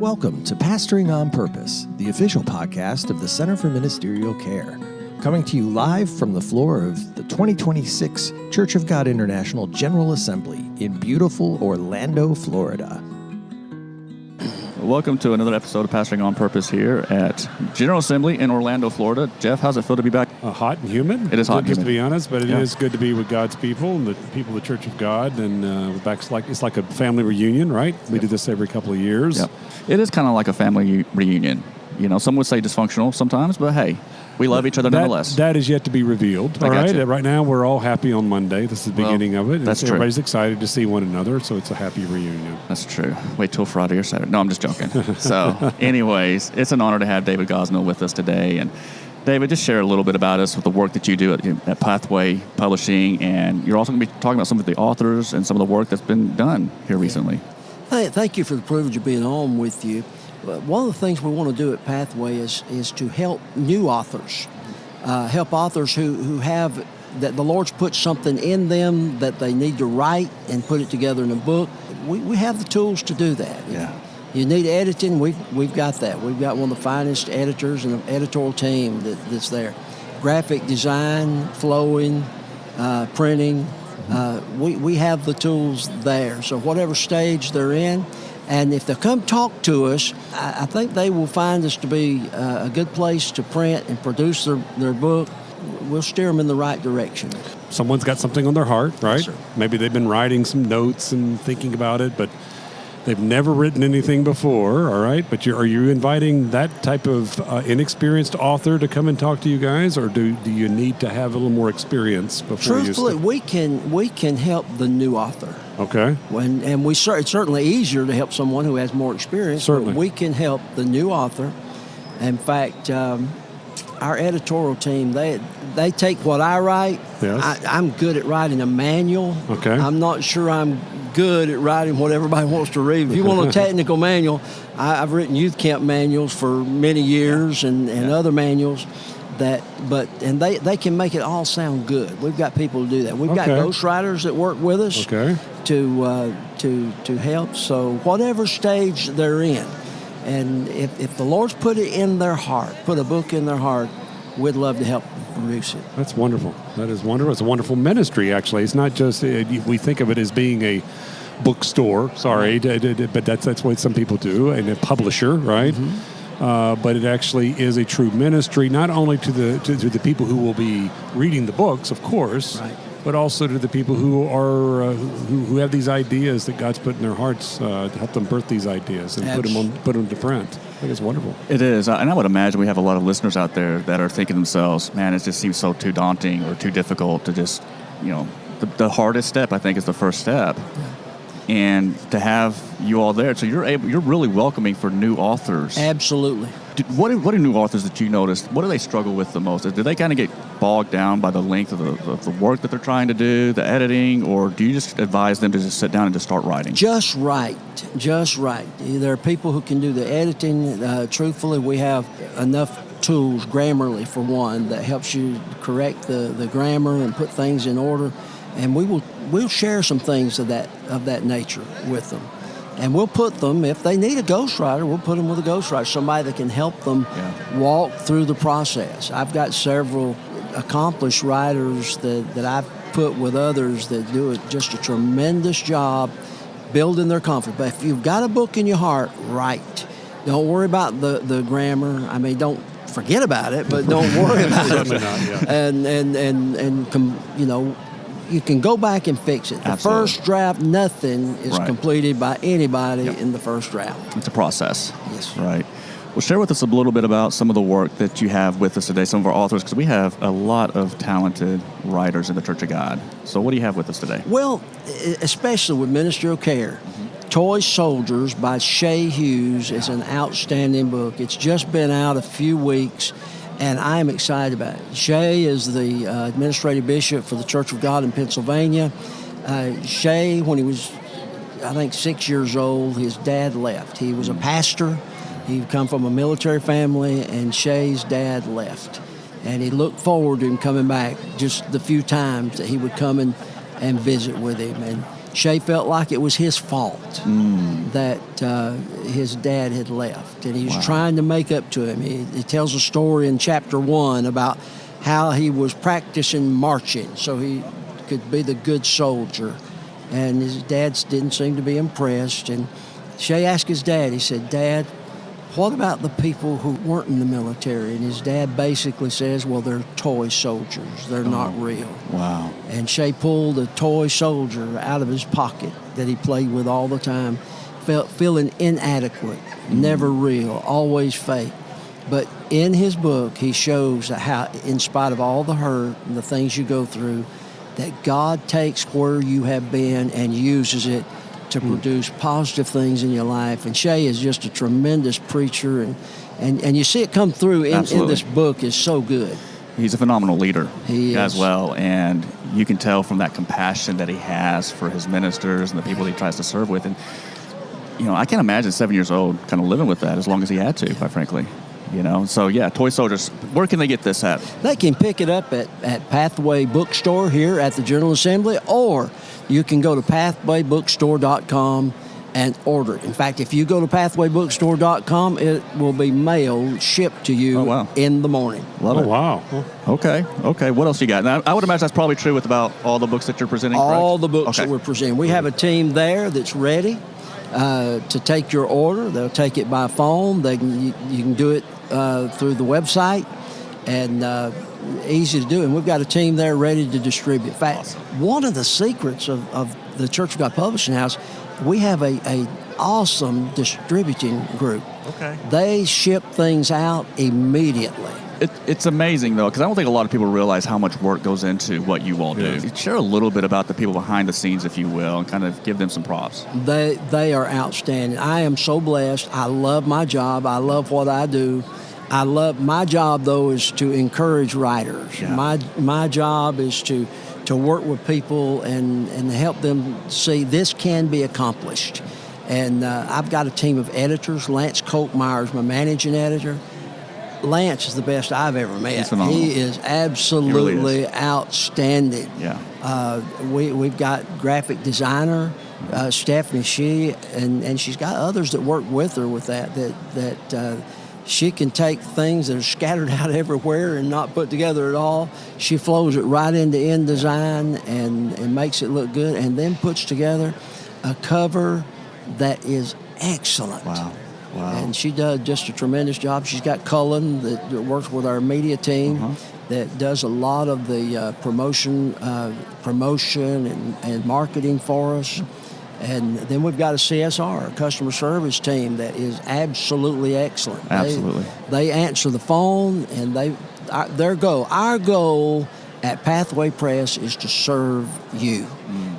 Welcome to Pastoring on Purpose, the official podcast of the Center for Ministerial Care. Coming to you live from the floor of the 2026 Church of God International General Assembly in beautiful Orlando, Florida. Welcome to another episode of Pastoring on Purpose here at General Assembly in Orlando, Florida. Jeff, how's it feel to be back? Hot and humid. It is hot and humid. To be honest, but it is good to be with God's people and the people of the Church of God. And we're back. It's like a family reunion, right? We do this every couple of years. Yep. It is kind of like a family reunion. You know, some would say dysfunctional sometimes, but hey, we love each other nonetheless. That is yet to be revealed. All right. Right now, we're all happy on Monday. This is the beginning of it. That's true. Everybody's excited to see one another, so it's a happy reunion. That's true. Wait till Friday or Saturday. No, I'm just joking. So, anyways, it's an honor to have David Gosnell with us today. And David, just share a little bit about us with the work that you do at Pathway Publishing, and you're also going to be talking about some of the authors and some of the work that's been done here recently. Thank you for the privilege of being on with you. One of the things we want to do at Pathway is to help new authors, help authors who have, that the Lord's put something in them that they need to write and put it together in a book. We have the tools to do that. Yeah. You need editing, we've got that. We've got one of the finest editors and an editorial team that's there. Graphic design, flowing, printing, we have the tools there. So whatever stage they're in, and if they come talk to us, I think they will find us to be a good place to print and produce their book. We'll steer them in the right direction. Someone's got something on their heart, right? Yes, maybe they've been writing some notes and thinking about it, but they've never written anything before, all right? But are you inviting that type of inexperienced author to come and talk to you guys, or do you need to have a little more experience before you Truthfully, we can help the new author. Okay. And it's certainly easier to help someone who has more experience. Certainly. But we can help the new author. In fact, our editorial team, they take what I write. Yes. I'm good at writing a manual. Okay. I'm not sure I'm good at writing what everybody wants to read. If you want a technical manual, I've written youth camp manuals for many years and other manuals and they can make it all sound good. We've got people to do that. We've got ghostwriters that work with us to help. So whatever stage they're in, and if the Lord's put it in their heart, put a book in their heart, we'd love to help produce it. That's wonderful. That is wonderful. It's a wonderful ministry, actually. It's not just, we think of it as being a bookstore, but that's what some people do, and a publisher, right? Mm-hmm. But it actually is a true ministry, not only to the people who will be reading the books, of course, right, but also to the people who are who have these ideas that God's put in their hearts to help them birth these ideas and put them to print. I think it's wonderful. It is, and I would imagine we have a lot of listeners out there that are thinking to themselves, man, it just seems so too daunting or too difficult to just, the hardest step, I think, is the first step. Yeah. And to have you all there, so you're really welcoming for new authors. Absolutely. What do new authors that you noticed, what do they struggle with the most? Do they kind of get bogged down by the length of the work that they're trying to do, the editing, or do you just advise them to just sit down and just start writing? Just right. There are people who can do the editing. Truthfully, we have enough tools, Grammarly for one, that helps you correct the grammar and put things in order. And we'll share some things of that nature with them. And we'll put them, if they need a ghostwriter, we'll put them with a ghostwriter, somebody that can help them walk through the process. I've got several accomplished writers that I've put with others that do just a tremendous job building their confidence. But if you've got a book in your heart, write. Don't worry about the grammar. I mean, don't forget about it, but don't worry about it. And you can go back and fix it. The first draft, nothing is completed by anybody in the first draft. It's a process. Yes. Right. Well, share with us a little bit about some of the work that you have with us today, some of our authors, because we have a lot of talented writers in the Church of God. So what do you have with us today? Well, especially with ministerial care, Toy Soldiers by Shay Hughes is an outstanding book. It's just been out a few weeks, and I am excited about it. Shay is the administrative bishop for the Church of God in Pennsylvania. Shay, when he was, I think, 6 years old, his dad left. He was a pastor. He'd come from a military family, and Shay's dad left. And he looked forward to him coming back just the few times that he would come and visit with him. And Shay felt like it was his fault that his dad had left, and he was trying to make up to him. He tells a story in chapter 1 about how he was practicing marching so he could be the good soldier, and his dad didn't seem to be impressed. And Shay asked his dad, he said, "Dad, what about the people who weren't in the military?" And his dad basically says, "Well, they're toy soldiers. They're not real." Wow. And Shay pulled a toy soldier out of his pocket that he played with all the time, feeling inadequate, never real, always fake. But in his book, he shows how, in spite of all the hurt and the things you go through, that God takes where you have been and uses it to produce positive things in your life. And Shay is just a tremendous preacher, and you see it come through in this book. Is so good. He's a phenomenal leader as is. well, and you can tell from that compassion that he has for his ministers and the people that he tries to serve with. And, I can't imagine 7 years old kind of living with that as long as he had to, quite frankly. So yeah, Toy Soldiers, where can they get this at? They can pick it up at Pathway Bookstore here at the General Assembly, or you can go to pathwaybookstore.com and order it. In fact, if you go to pathwaybookstore.com, it will be mailed, shipped to you in the morning. Love it. Wow. Okay. What else you got? Now, I would imagine that's probably true with about all the books that you're presenting, All correct? the books that we're presenting. We have a team there that's ready to take your order. They'll take it by phone. You can do it through the website, and easy to do. And we've got a team there ready to distribute. In fact, one of the secrets of the Church of God Publishing House, we have a awesome distributing group. Okay. They ship things out immediately. It's amazing, though, because I don't think a lot of people realize how much work goes into what you all do. Share a little bit about the people behind the scenes, if you will, and kind of give them some props. They are outstanding. I am so blessed. I love my job. I love what I do. I love my job, though, is to encourage writers. Yeah. My job is to work with people and help them see this can be accomplished. And I've got a team of editors. Lance Coltmeyer is my managing editor. Lance is the best I've ever met. He's phenomenal. He is absolutely outstanding. Yeah. We've got graphic designer Stephanie, and she's got others that work with her with that she can take things that are scattered out everywhere and not put together at all. She flows it right into InDesign and makes it look good, and then puts together a cover that is excellent. Wow. And she does just a tremendous job. She's got Cullen that works with our media team that does a lot of the promotion and marketing for us. And then we've got a CSR, a customer service team that is absolutely excellent. Absolutely. They answer the phone, and our goal at Pathway Press is to serve you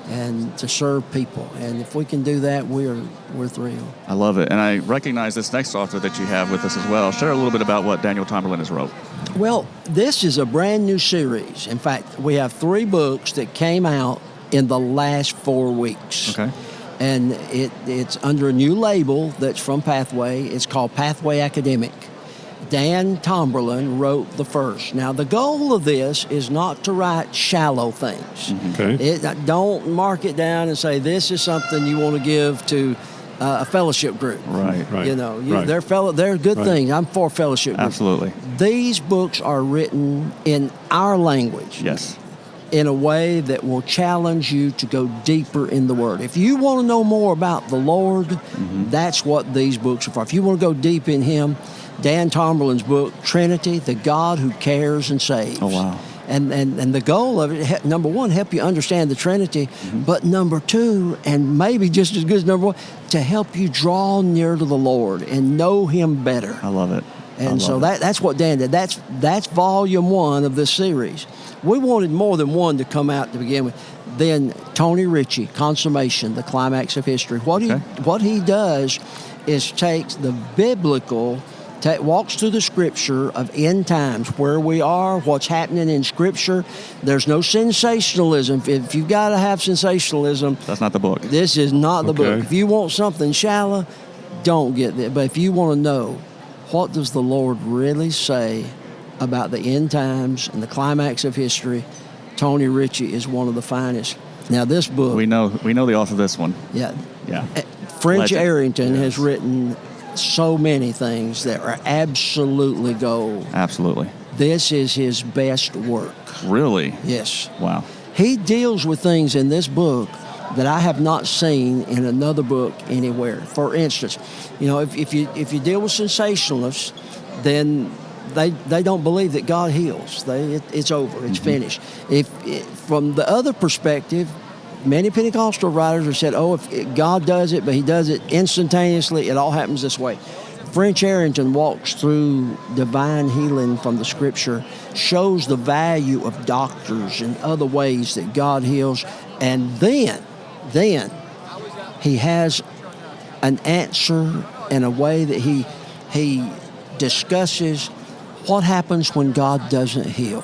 and to serve people. And if we can do that, we're thrilled. I love it. And I recognize this next author that you have with us as well. Share a little bit about what Daniel Tomberlin has wrote. Well, this is a brand new series. In fact, we have 3 books that came out in the last 4 weeks. Okay. And it's under a new label that's from Pathway. It's called Pathway Academic. Dan Tomberlin wrote the first. Now, the goal of this is not to write shallow things. Okay. Don't mark it down and say, this is something you want to give to a fellowship group. Right. They're good things. I'm for fellowship groups. Absolutely. These books are written in our language. Yes. In a way that will challenge you to go deeper in the Word. If you want to know more about the Lord, that's what these books are for. If you want to go deep in Him, Dan Tomberlin's book, Trinity, the God Who Cares and Saves. Oh, wow. And the goal of it, number 1, help you understand the Trinity, but number 2, and maybe just as good as number 1, to help you draw near to the Lord and know Him better. I love it. And so that's what Dan did. That's volume 1 of this series. We wanted more than one to come out to begin with. Then Tony Ritchie, Consummation, the Climax of History. What he does is takes the biblical, walks through the Scripture of end times, where we are, what's happening in Scripture. There's no sensationalism. If you've got to have sensationalism, that's not the book. This is not the book. If you want something shallow, don't get there. But if you want to know, what does the Lord really say about the end times and the climax of history, Tony Ritchie is one of the finest Now, this book, We know the author of this one. yeah, Yeah. French Legend. Arrington Yes. has written so many things that are absolutely gold. Absolutely. This is his best work. Really? Yes. Wow. He deals with things in this book that I have not seen in another book anywhere. For instance, if you deal with sensationalists, then they don't believe that God heals. It's over. It's finished. From the other perspective, many Pentecostal writers have said, if God does it, but he does it instantaneously, it all happens this way. French Arrington walks through divine healing from the Scripture, shows the value of doctors and other ways that God heals, and then he has an answer in a way that he discusses what happens when God doesn't heal.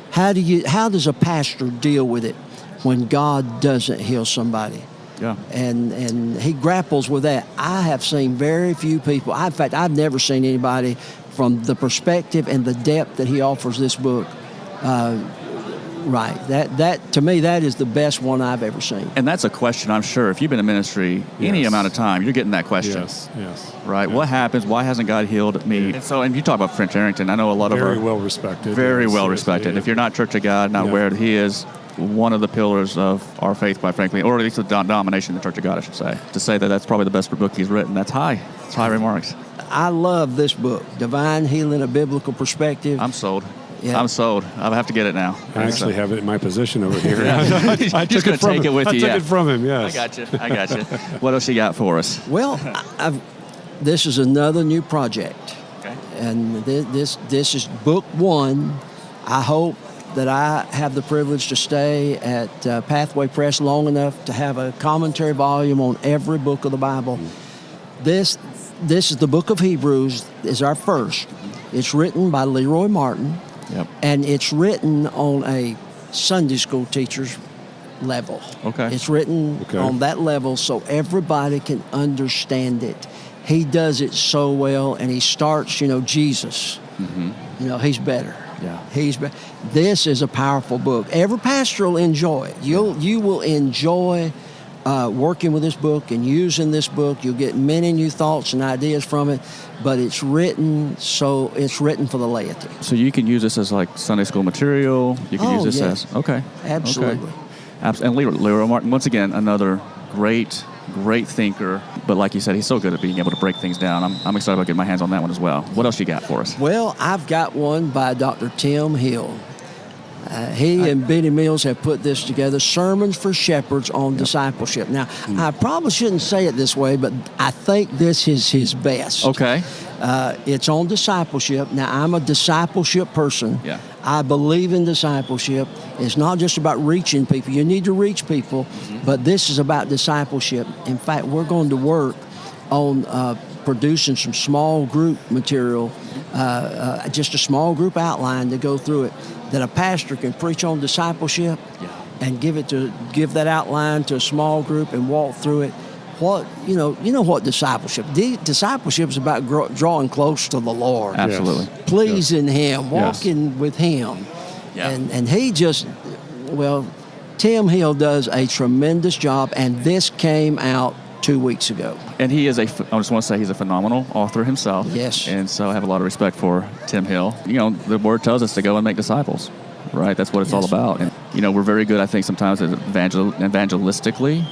How does a pastor deal with it when God doesn't heal somebody? Yeah. And he grapples with that. I have seen very few people. In fact, I've never seen anybody from the perspective and the depth that he offers this book. Right. That to me, that is the best one I've ever seen. And that's a question, I'm sure, if you've been in ministry any Yes. amount of time, you're getting that question. Yes. Right? Yes. What happens? Why hasn't God healed me? And you talk about French Arrington. I know a lot of Very our... well respected. Very Yes, well yes, respected. yeah. If you're not Church of God, not Yeah. aware that he is one of the pillars of our faith, quite frankly, or at least the denomination of the Church of God, I should say. To say that that's probably the best book he's written, that's high. It's high remarks. I love this book, Divine Healing, a Biblical Perspective. I'm sold. Yeah. I'm sold. I'll have to get it now. I actually have it in my possession over here. I took gonna it from take him. it with I you. took Yeah. it from him. Yes. I got you. What else you got for us? Well, this is another new project. Okay. And this is book one. I hope that I have the privilege to stay at Pathway Press long enough to have a commentary volume on every book of the Bible. This is the book of Hebrews, is our first. It's written by Leroy Martin, Yep. and it's written on a Sunday school teacher's level. Okay. It's written Okay. on that level so everybody can understand it. He does it so well, and he starts, Jesus. He's better. Yeah. This is a powerful book. Every pastor will enjoy it. You will enjoy working with this book and using this book. You'll get many new thoughts and ideas from it, but it's written for the laity. So you can use this as like Sunday school material. You can use this yeah. as... Okay. Absolutely. Okay. And Leroy Martin, once again, another great thinker. But like you said, he's so good at being able to break things down. I'm excited about getting my hands on that one as well. What else you got for us? Well, I've got one by Dr. Tim Hill. He and Benny Mills have put this together, Sermons for Shepherds on Discipleship. Now, I probably shouldn't say it this way, but I think this is his best. Okay. It's on discipleship. Now, I'm a discipleship person. Yeah. I believe in discipleship. It's not just about reaching people. You need to reach people, but this is about discipleship. In fact, we're going to work on producing some small group material, just a small group outline to go through it, that a pastor can preach on discipleship and give that outline to a small group and walk through it. What what discipleship? Discipleship is about drawing close to the Lord. Absolutely. Pleasing Him, walking with Him. Yeah. And he Tim Hill does a tremendous job, and this came out 2 weeks ago. And I just want to say he's a phenomenal author himself. Yes. And so I have a lot of respect for Tim Hill. The word tells us to go and make disciples, right? That's what it's all about. And, we're very good, I think, sometimes evangelistically.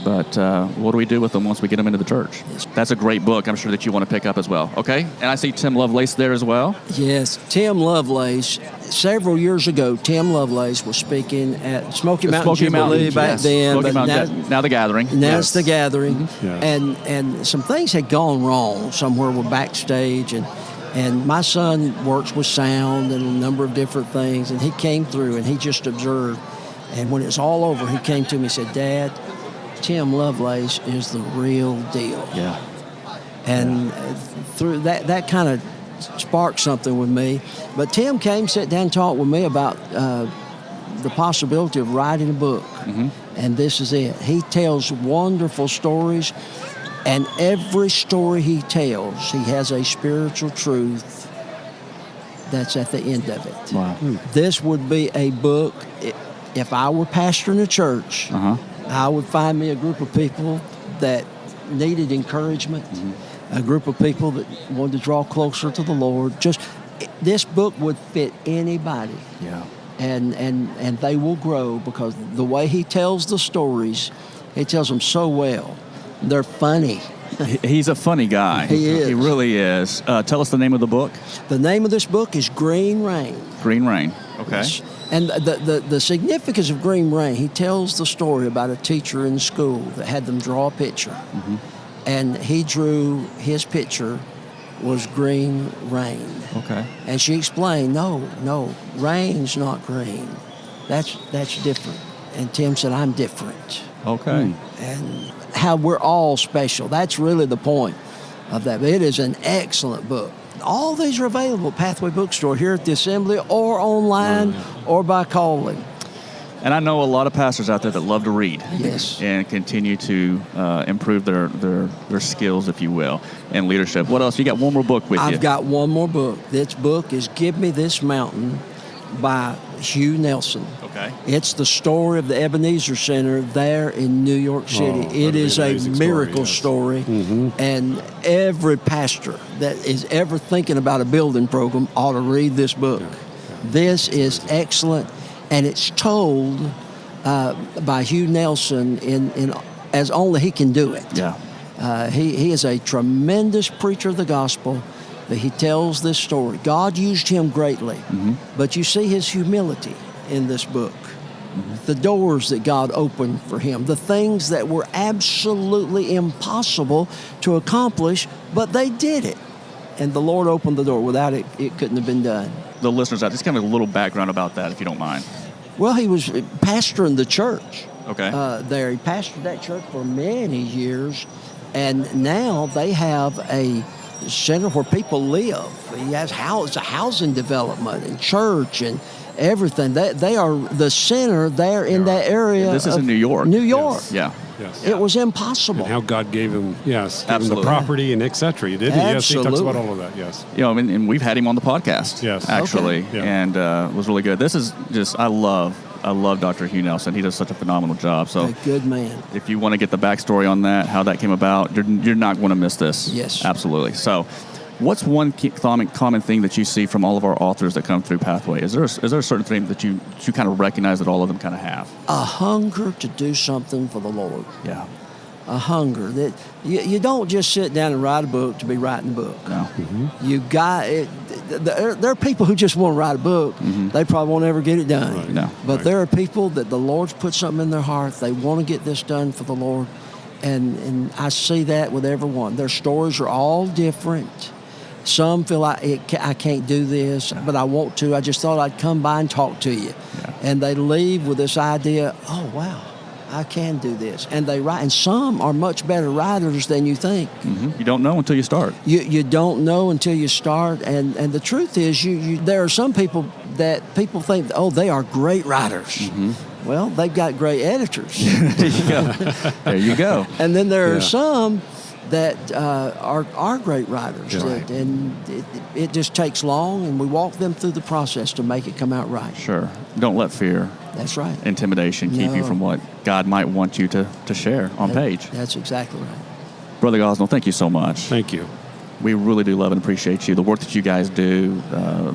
But what do we do with them once we get them into the church? That's a great book. I'm sure that you want to pick up as well. Okay? And I see Tim Lovelace there as well. Yes, Tim Lovelace. Several years ago, Tim Lovelace was speaking at Smoky Mountain Jubilee back then. Smoky Mountain, now the Gathering. Now it's the Gathering. Yes. And some things had gone wrong somewhere with backstage. And my son works with sound and a number of different things. And he came through and he just observed. And when it's all over, he came to me and said, "Dad, Tim Lovelace is the real deal." Yeah. And through that kind of sparked something with me. But Tim came, sat down, and talked with me about the possibility of writing a book. And this is it. He tells wonderful stories, and every story he tells, he has a spiritual truth that's at the end of it. Wow. This would be a book. if I were pastoring a church, I would find me a group of people that needed encouragement, a group of people that wanted to draw closer to the Lord. This book would fit anybody. Yeah. And they will grow because the way he tells the stories, he tells them so well. They're funny. He's a funny guy. He is. He really is. Tell us the name of the book. The name of this book is Green Rain. Green Rain. Okay. Yes. And the significance of Green Rain, he tells the story about a teacher in school that had them draw a picture. And he drew his picture was green rain. Okay. And she explained, no, rain's not green. That's different. And Tim said, I'm different. Okay. And how we're all special. That's really the point of that. It is an excellent book. All these are available at Pathway Bookstore here at the Assembly or online or by calling. And I know a lot of pastors out there that love to read. Yes. And continue to improve their skills, if you will, and leadership. What else? You got one more book with you. I've got one more book. This book is Give Me This Mountain by Hugh Nelson. Okay. It's the story of the Ebenezer Center there in New York City. It is a miracle story. And every pastor that is ever thinking about a building program ought to read this book. This is excellent. And it's told by Hugh Nelson in as only he can do it. Yeah. He is a tremendous preacher of the gospel. But he tells this story. God used him greatly, but you see his humility in this book. The doors that God opened for him, the things that were absolutely impossible to accomplish, but they did it. And the Lord opened the door. Without it, it couldn't have been done. The listeners out, just kind of a little background about that, if you don't mind. Well, he was pastoring the church. Okay. There, he pastored that church for many years, and now they have a center where people live. He has a housing development and church and everything. They are the center there in that area. This is in New York. New York. Yes. Yeah. Yes. It was impossible. And how God gave him, gave him the Absolutely. property and et cetera. He did. Yes, he talks Absolutely. about all of that. Yes. You know, and we've had him on the podcast. Yes. Actually, Okay. Yeah. and it was really good. This is just I love Dr. Hugh Nelson. He does such a phenomenal job. So A good man. if you want to get the backstory on that, how that came about, you're not going to miss this. Yes. Absolutely. So what's one common thing that you see from all of our authors that come through Pathway? Is there a certain thing that you kind of recognize that all of them kind of have? A hunger to do something for the Lord. Yeah. A hunger that you don't just sit down and write a book to be writing a book. No. You got it. There are people who just want to write a book. They probably won't ever get it done. Right. No. But there are people that the Lord's put something in their heart. They want to get this done for the Lord. And I see that with everyone. Their stories are all different. Some feel like I can't do this, but I want to. I just thought I'd come by and talk to you. Yeah. And they leave with this idea, oh, wow, I can do this. And they write. And some are much better writers than you think. You don't know until you start. You don't know until you start. And the truth is, there are some people that people think, oh, they are great writers. Well, they've got great editors. There you go. There you go. And then there Yeah. are some that are great writers. Yeah. And it just takes long, and we walk them through the process to make it come out right. Sure. Don't let fear, That's right. intimidation keep you No. from what God might want you to share on page. That's exactly right. Brother Gosnell, thank you so much. Thank you. We really do love and appreciate you. The work that you guys do,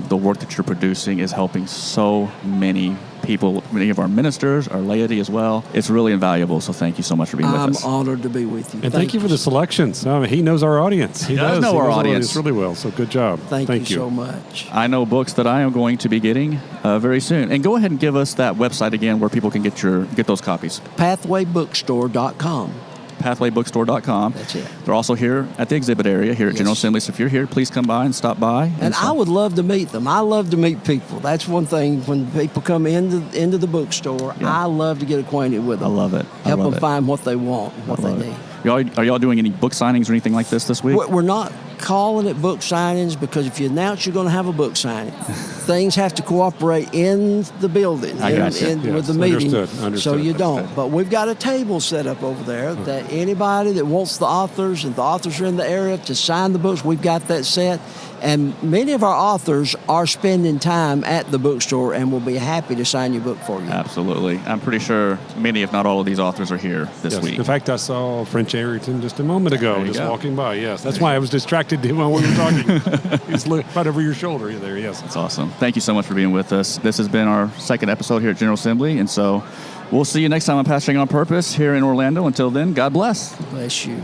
the work that you're producing is helping so many people, many of our ministers, our laity as well. It's really invaluable, so thank you so much for being I'm with us. honored to be with you. And thank you for the selections. He knows our audience. He does know our audience. really well. So good job. Thank you so much. I know books that I am going to be getting very soon. And go ahead and give us that website again where people can get those copies. Pathwaybookstore.com. Pathwaybookstore.com. That's it. They're also here at the exhibit area here at General Yes. Assembly. So if you're here, please come by and stop by. And I would love to meet them. I love to meet people. That's one thing. When people come into the bookstore, Yeah. I love to get acquainted with them. I love it. I Help love them it. find what they want, what they Love need. it. Are y'all doing any book signings or anything like this week? We're not calling it book signings because if you announce you're going to have a book signing, things have to cooperate in the building I got you. with the meeting. Understood. So you don't. But we've got a table set up over there that anybody that wants the authors, and the authors are in the area to sign the books, we've got that set. And many of our authors are spending time at the bookstore and will be happy to sign your book for you. Absolutely. I'm pretty sure many, if not all of these authors are here this week. In fact, I saw French Arrington just a moment ago, just walking by. Yes, that's why I was distracted while we were talking. He's looking right over your shoulder there, yes. That's awesome. Thank you so much for being with us. This has been our second episode here at General Assembly, and so we'll see you next time on Pastoring on Purpose here in Orlando. Until then, God bless. Bless you.